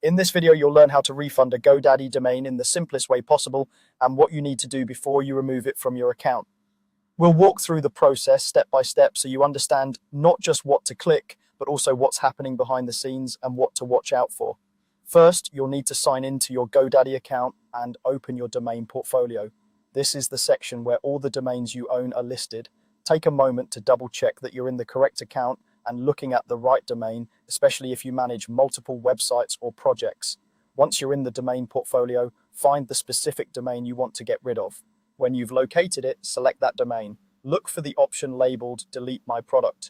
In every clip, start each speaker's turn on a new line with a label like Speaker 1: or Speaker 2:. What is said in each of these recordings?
Speaker 1: In this video, you'll learn how to refund a GoDaddy domain in the simplest way possible and what you need to do before you remove it from your account. We'll walk through the process step by step so you understand not just what to click, but also what's happening behind the scenes and what to watch out for. First, you'll need to sign into your GoDaddy account and open your domain portfolio. This is the section where all the domains you own are listed. Take a moment to double check that you're in the correct account and looking at the right domain, especially if you manage multiple websites or projects. Once you're in the domain portfolio, find the specific domain you want to get rid of. When you've located it, select that domain. Look for the option labeled Delete My Product.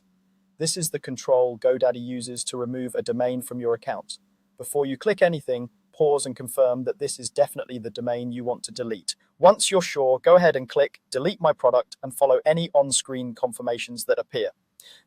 Speaker 1: This is the control GoDaddy uses to remove a domain from your account. Before you click anything, pause and confirm that this is definitely the domain you want to delete. Once you're sure, go ahead and click Delete My Product and follow any on-screen confirmations that appear.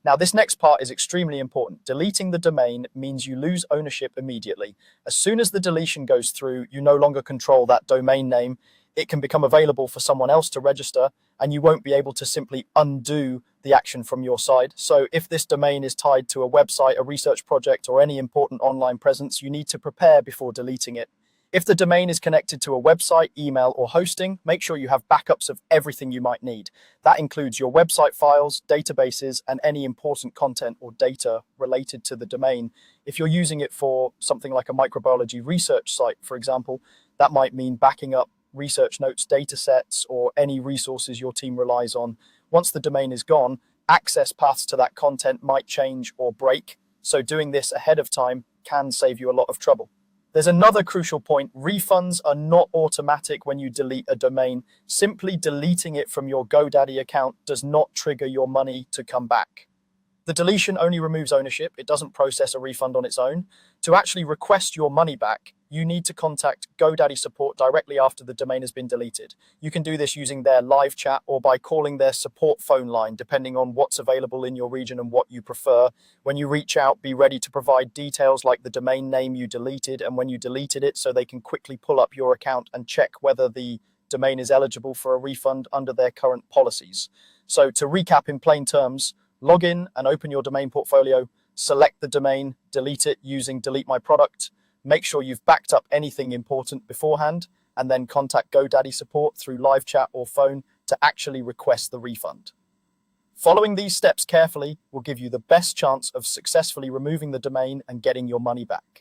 Speaker 1: Now, this next part is extremely important. Deleting the domain means you lose ownership immediately. As soon as the deletion goes through, you no longer control that domain name. It can become available for someone else to register, and you won't be able to simply undo the action from your side. So if this domain is tied to a website, a research project, or any important online presence, you need to prepare before deleting it. If the domain is connected to a website, email, or hosting, make sure you have backups of everything you might need. That includes your website files, databases, and any important content or data related to the domain. If you're using it for something like a microbiology research site, for example, that might mean backing up research notes, data sets, or any resources your team relies on. Once the domain is gone, access paths to that content might change or break. So doing this ahead of time can save you a lot of trouble. There's another crucial point. Refunds are not automatic when you delete a domain. Simply deleting it from your GoDaddy account does not trigger your money to come back. The deletion only removes ownership. It doesn't process a refund on its own. To actually request your money back, you need to contact GoDaddy support directly after the domain has been deleted. You can do this using their live chat or by calling their support phone line, depending on what's available in your region and what you prefer. When you reach out, be ready to provide details like the domain name you deleted and when you deleted it, so they can quickly pull up your account and check whether the domain is eligible for a refund under their current policies. So to recap in plain terms, log in and open your domain portfolio, select the domain, delete it using Delete My Product. Make sure you've backed up anything important beforehand, and then contact GoDaddy support through live chat or phone to actually request the refund. Following these steps carefully will give you the best chance of successfully removing the domain and getting your money back.